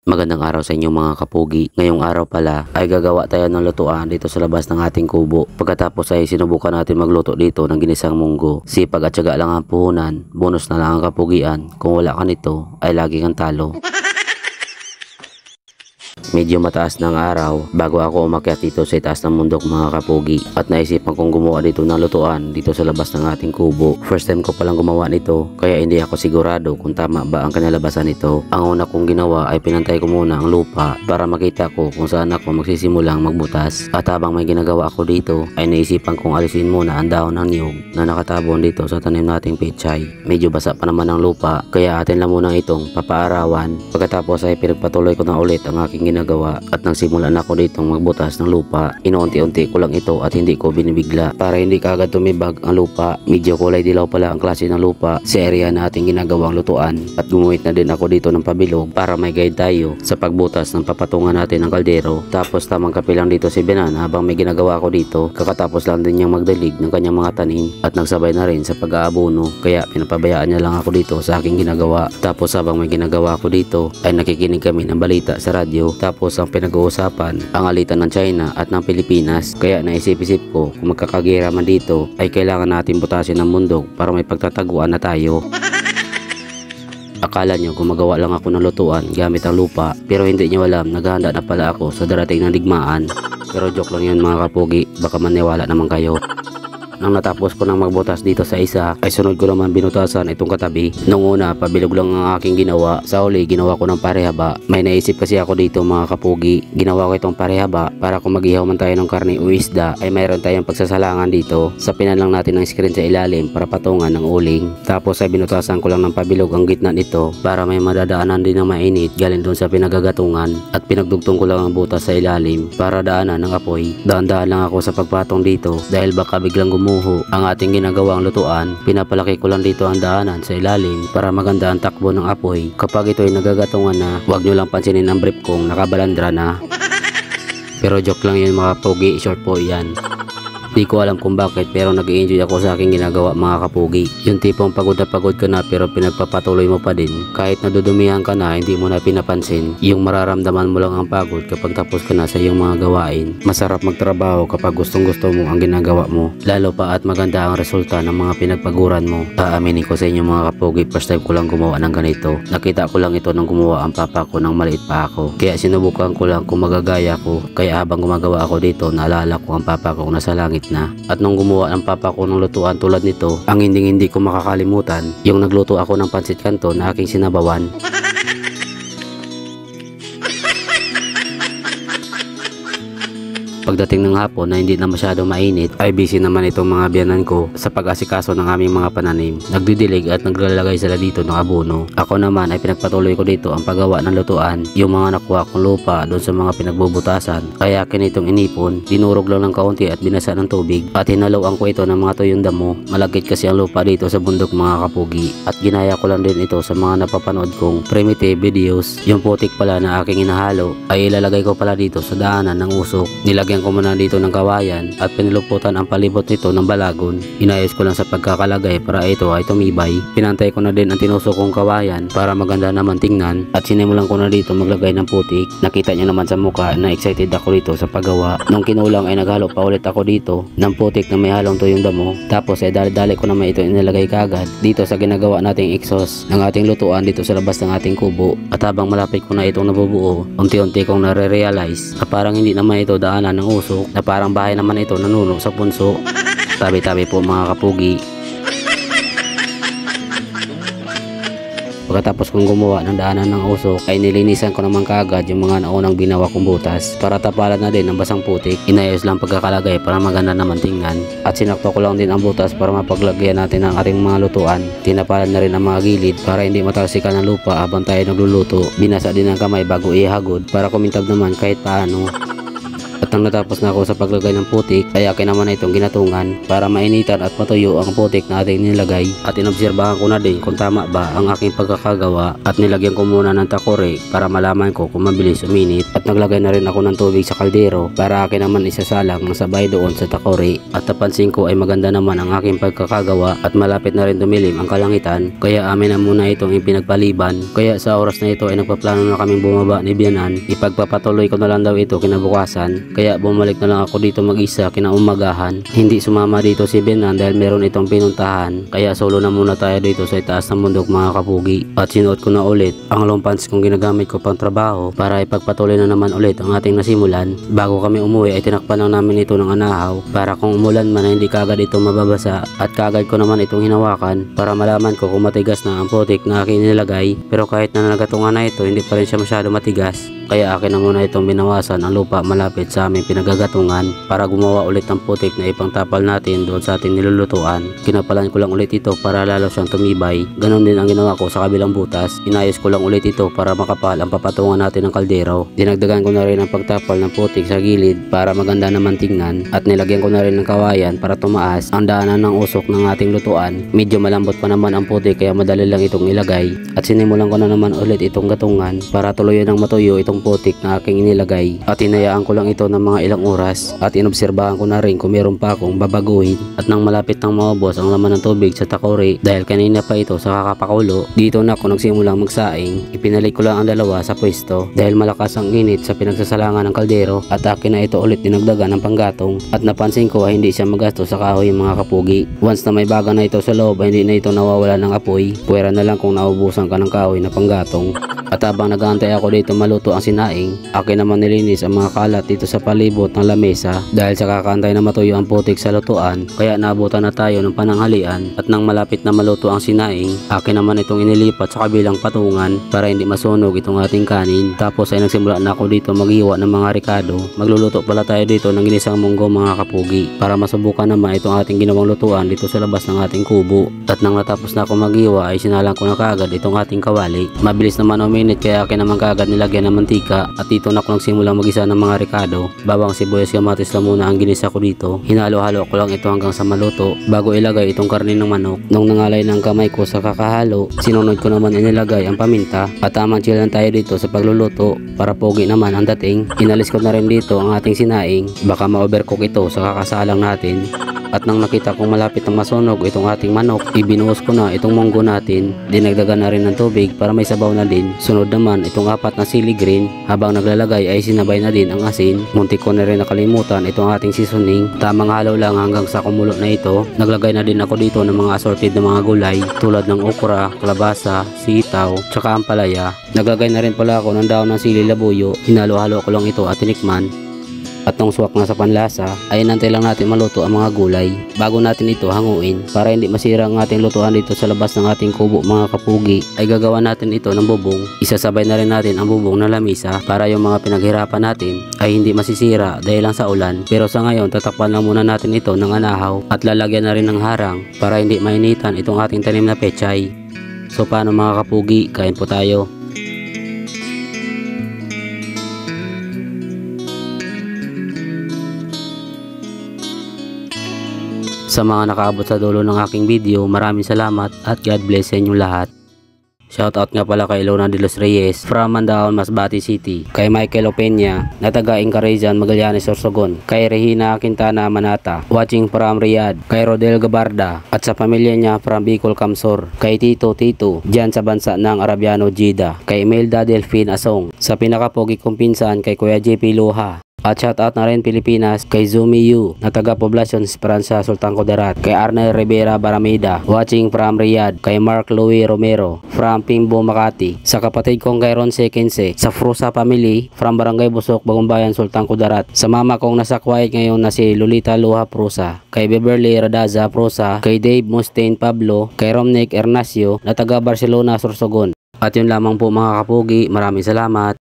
Magandang araw sa inyo mga kapugi. Ngayong araw pala ay gagawa tayo ng lutuan dito sa labas ng ating kubo. Pagkatapos ay sinubukan natin magluto dito ng ginisang munggo. Sipag at syaga lang ang puhunan, bonus na lang ang kapugian. Kung wala ka nito ay lagi kang talo. Medyo mataas ng araw bago ako umakyat dito sa itaas ng bundok mga kapugi, at naisipan kong gumawa dito ng lutuan dito sa labas ng ating kubo. First time ko palang gumawa nito kaya hindi ako sigurado kung tama ba ang kinalabasan nito. Ang una kong ginawa ay pinantay ko muna ang lupa para makita ko kung saan ako magsisimulang magbutas, at habang may ginagawa ako dito ay naisipan kong alisin muna ang dahon ng niyog na nakatabon dito sa tanim nating pechay. Medyo basa pa naman ang lupa kaya atin lang muna itong papaarawan. Pagkatapos ay pinagpatuloy ko na ulit ang aking ginagawa at nang simulan ako ditong magbutas ng lupa, inuunti-unti ko lang ito at hindi ko binibigla para hindi kaagad tumibag ang lupa. Medyo kulay dilaw pala ang klase ng lupa sa area na ating ginagawang lutuan, at gumuhit na din ako dito ng pabilog para may guide tayo sa pagbutas ng papatungan natin ng kaldero. Tapos tamang kape lang dito si Benan habang may ginagawa ako dito. Kakatapos lang din niyang magdalig ng kanyang mga tanim at nagsabay na rin sa pag-aabono, kaya pinapabayaan niya lang ako dito sa aking ginagawa. Tapos habang may ginagawa ako dito ay nakikinig kami ng balita sa radyo. Tapos ang pinag-uusapan ang alitan ng China at ng Pilipinas, kaya naisip-isip ko kung magkakagira man dito ay kailangan natin butasin ang bundok para may pagtataguan na tayo. Akala nyo gumagawa lang ako ng lutuan gamit ang lupa, pero hindi nyo alam naghahanda na pala ako sa darating na digmaan. Pero joke lang yun mga kapugi, baka maniwala naman kayo. Nang natapos ko nang magbutas dito sa isa ay sunod ko naman binutasan itong katabi. Nung una pabilog lang ang aking ginawa, sa uli ginawa ko ng parehaba. May naisip kasi ako dito mga kapugi, ginawa ko itong parehaba para kung mag-ihaw man tayo ng karne o isda ay mayroon tayong pagsasalangan dito. Sapinan lang natin ng screen sa ilalim para patungan ng uling. Tapos ay binutasan ko lang ng pabilog ang gitna nito para may madadaanan din ng mainit galing doon sa pinagagatungan, at pinagdugtong ko lang ang butas sa ilalim para daanan ng apoy. Daan-daan lang ako sa pagpatong dito dahil baka biglang ang ating ginagawang lutuan. Pinapalaki ko lang dito ang daanan sa ilalim para maganda ang takbo ng apoy. Kapag ito ay nagagatungan na, huwag nyo lang pansinin ang brief kong nakabalandra na. Pero joke lang yun mga pogi, short po yan. Di ko alam kung bakit pero nag-i-enjoy ako sa aking ginagawa mga kapugi. Yung tipong pagod na pagod ka na pero pinagpapatuloy mo pa din. Kahit nadudumihan ka na, hindi mo na pinapansin. Yung mararamdaman mo lang ang pagod kapag tapos ka na sa iyong mga gawain. Masarap magtrabaho kapag gustong gusto mo ang ginagawa mo. Lalo pa at maganda ang resulta ng mga pinagpaguran mo. Aaminin ko sa inyo mga kapugi, first time ko lang gumawa ng ganito. Nakita ko lang ito nang gumawa ang papa ko nang maliit pa ako. Kaya sinubukan ko lang kung magagaya ko. Kaya habang gumagawa ako dito, naalala ko ang papa ko nasa langit na. At nung gumawa ng papa ko ng lutuan tulad nito, ang hindi ko makakalimutan, yung nagluto ako ng pansit kanto na aking sinabawan. Pagdating ng hapon na hindi na masyado mainit ay busy naman itong mga biyanan ko sa pag-asikaso ng aming mga pananim. Nagdidilig at naglalagay sila dito ng abono. Ako naman ay pinagpatuloy ko dito ang paggawa ng lutuan, yung mga nakuha kong lupa doon sa mga pinagbubutasan. Kaya kinitong inipon, dinurog lang ng kaunti at binasa ng tubig, at hinaloan ko ito ng mga tuyong damo. Malagkit kasi ang lupa dito sa bundok mga kapugi, at ginaya ko lang din ito sa mga napapanood kong primitive videos. Yung putik pala na aking inahalo ay ilalagay ko pala dito sa daanan ng usok. Nilagyan ko muna dito ng kawayan at piniluputan ang palibot nito ng balagon. Inayos ko lang sa pagkakalagay para ito ay tumibay. Pinantay ko na din ang tinusok kong kawayan para maganda naman tingnan, at sinimulan ko na dito maglagay ng putik. Nakita niyo naman sa mukha na excited ako dito sa paggawa. Nung kinulang ay naghalo pa ulit ako dito ng putik na may halong tuyong damo. Tapos ay dali-dali ko naman ito inilagay kagad dito sa ginagawa nating exhaust ng ating lutuan dito sa labas ng ating kubo. At habang malapit ko na itong nabubuo, unti-unti kong nare-realize na parang hindi naman ito daanan ng usok, na parang bahay naman ito nanuno sa punso. Tabi-tabi po mga kapugi. Pagkatapos kong gumawa ng daanan ng usok ay nilinisan ko naman kaagad yung mga naunang ginawa kong butas para tapalan na din ng basang putik. Inayos lang pagkakalagay para maganda naman tingnan, at sinakto ko lang din ang butas para mapaglagyan natin ang ating mga lutuan. Tinapalan na rin ang mga gilid para hindi matalsikan ng lupa habang tayo nagluluto. Binasa din ang kamay bago ihagod para kumintab naman kahit paano. At nang natapos na ako sa paglagay ng putik ay akin naman na itong ginatungan para mainitan at matuyo ang putik na ating nilagay. At inobserbahan ko na din kung tama ba ang aking pagkakagawa at nilagyan ko muna ng takore para malaman ko kung mabilis uminit. At naglagay na rin ako ng tubig sa kaldero para akin naman isasalang na sabay doon sa takore. At napansin ko ay maganda naman ang aking pagkakagawa at malapit na rin dumilim ang kalangitan kaya amin na muna itong ipinagpaliban. Kaya sa oras na ito ay nagpaplano na kaming bumaba ni Bianan. Ipagpapatuloy ko na lang daw ito kinabukasan kaya bumalik na lang ako dito mag-isa kinaumagahan. Hindi sumama dito si Bianan dahil meron itong pinuntahan kaya solo na muna tayo dito sa itaas ng bundok mga kapugi. At sinuot ko na ulit ang long pants kong ginagamit ko pang trabaho para ipagpatuloy na naman ulit ang ating nasimulan. Bago kami umuwi ay tinakpan lang namin ito ng anahaw para kung umulan man ay hindi kagad ito mababasa. At kagad ko naman itong hinawakan para malaman ko kung matigas na ang putik na aking nilagay. Pero kahit na nagatungan na ito hindi pa rin siya masyado matigas. Kaya akin na muna itong binawasan ang lupa malapit sa aming pinagagatungan para gumawa ulit ng putik na ipangtapal natin doon sa ating nilulutuan. Kinapalan ko lang ulit ito para lalo siyang tumibay. Ganon din ang ginawa ko sa kabilang butas. Inayos ko lang ulit ito para makapal ang papatungan natin ng kaldero. Dinagdagan ko na rin ang pagtapal ng putik sa gilid para maganda naman tingnan. At nilagyan ko na rin ng kawayan para tumaas ang daanan ng usok ng ating lutuan. Medyo malambot pa naman ang putik kaya madali lang itong ilagay. At sinimulan ko na naman ulit itong gatungan para tuluyan ng matuyo itong putik na aking inilagay. At hinayaan ko lang ito ng mga ilang oras at inobserbahan ko na rin kung meron pa akong babaguhin. At nang malapit nang maubos ang laman ng tubig sa takore dahil kanina pa ito sa kakapakulo, dito na ako nagsimulang magsaing. Ipinalik ko lang ang dalawa sa pwesto dahil malakas ang init sa pinagsasalangan ng kaldero at akin na ito ulit dinagdagan ng panggatong. At napansin ko ay hindi siya magastos sa kahoy mga kapugi. Once na may baga na ito sa loob ay hindi na ito nawawala ng apoy. Pwera na lang kung naubusan ka ng kahoy na panggatong. At habang nag-aantay ako dito maluto ang sinaing, akin naman nilinis ang mga kalat dito sa palibot ng lamesa dahil sa kakaantay na matuyo ang putik sa lutuan. Kaya naabutan na tayo ng pananghalian at nang malapit na maluto ang sinaing, akin naman itong inilipat sa kabilang patungan para hindi masunog itong ating kanin. Tapos ay nagsimula na ako dito maghiwa ng mga ricado. Magluluto pala tayo dito ng ginisang munggo mga kapugi para masubukan naman itong ating ginawang lutuan dito sa labas ng ating kubo. At nang natapos na ako maghiwa ay sinalang ko na kaagad itong ating kawali. Mabilis naman uminit kaya akin naman kaagad nilagyan ng mantika at dito na ako nagsimulang mag-isa ng mga ricado. Bawang, sibuyas, kamatis lang muna ang ginisa ko dito. Hinalo-halo ko lang ito hanggang sa maluto bago ilagay itong karne ng manok. Nung nangalay ng kamay ko sa kakahalo, sinunod ko naman inilagay ang paminta at tamang chill lang tayo dito sa pagluluto para pogi naman ang dating. Inalis ko na rin dito ang ating sinaing, baka ma-overcook ito sa kakasalang natin. At nang nakita kong malapit ng masunog itong ating manok, ibinuhos ko na itong munggo natin. Dinagdagan na rin ng tubig para may sabaw na din. Sunod naman itong 4 na sili green. Habang naglalagay ay sinabay na din ang asin. Muntik ko na rin nakalimutan itong ating seasoning. Tamang halo lang hanggang sa kumulo na ito. Naglagay na din ako dito ng mga assorted na mga gulay tulad ng okra, kalabasa, sitaw, tsaka ampalaya. Naglagay na rin pala ako ng daon ng sili labuyo. Hinalo-halo ko lang ito at tinikman. At nung suwak na sa panlasa ay nantay lang natin maluto ang mga gulay bago natin ito hanguin para hindi masira ang ating lutuan dito sa labas ng ating kubo mga kapugi. Ay gagawa natin ito ng bubong. Isasabay na rin natin ang bubong na lamisa para yung mga pinaghirapan natin ay hindi masisira dahil lang sa ulan. Pero sa ngayon tatakpan lang muna natin ito ng anahaw at lalagyan na rin ng harang para hindi mainitan itong ating tanim na pechay. So paano mga kapugi, kain po tayo. Sa mga nakaabot sa dulo ng aking video, maraming salamat at God bless sa inyong lahat. Shoutout nga pala kay Lona de los Reyes from Mandaon, Masbate City, kay Michael Opeña na taga Incarizan, Magallanes, Sorsogon, kay Regina Quintana Manata watching from Riyadh, kay Rodel Gabarda at sa pamilya niya from Bicol, Camsor, kay Tito dyan sa bansa ng Arabiano, Jeddah, kay Imelda Delfin Asong, sa pinakapogi kong pinsan kay Kuya JP Luha. At shoutout na rin Pilipinas kay Zumi Yu na taga Poblacion Esperanza, Sultan Kudarat, kay Arnel Rivera Baramida watching from Riyadh, kay Mark Louis Romero from Pimbo, Makati, sa kapatid kong kay Ron Sekense sa Frusa family from Barangay Busok, Bagumbayan, Sultan Kudarat, sa mama kong nasa Kuwait ngayon na si Lolita Luha Prusa, kay Beverly Radaza Prusa, kay Dave Mustaine Pablo, kay Romnick Ernacio na taga Barcelona, Sorsogon. At yun lamang po mga kapugi, maraming salamat.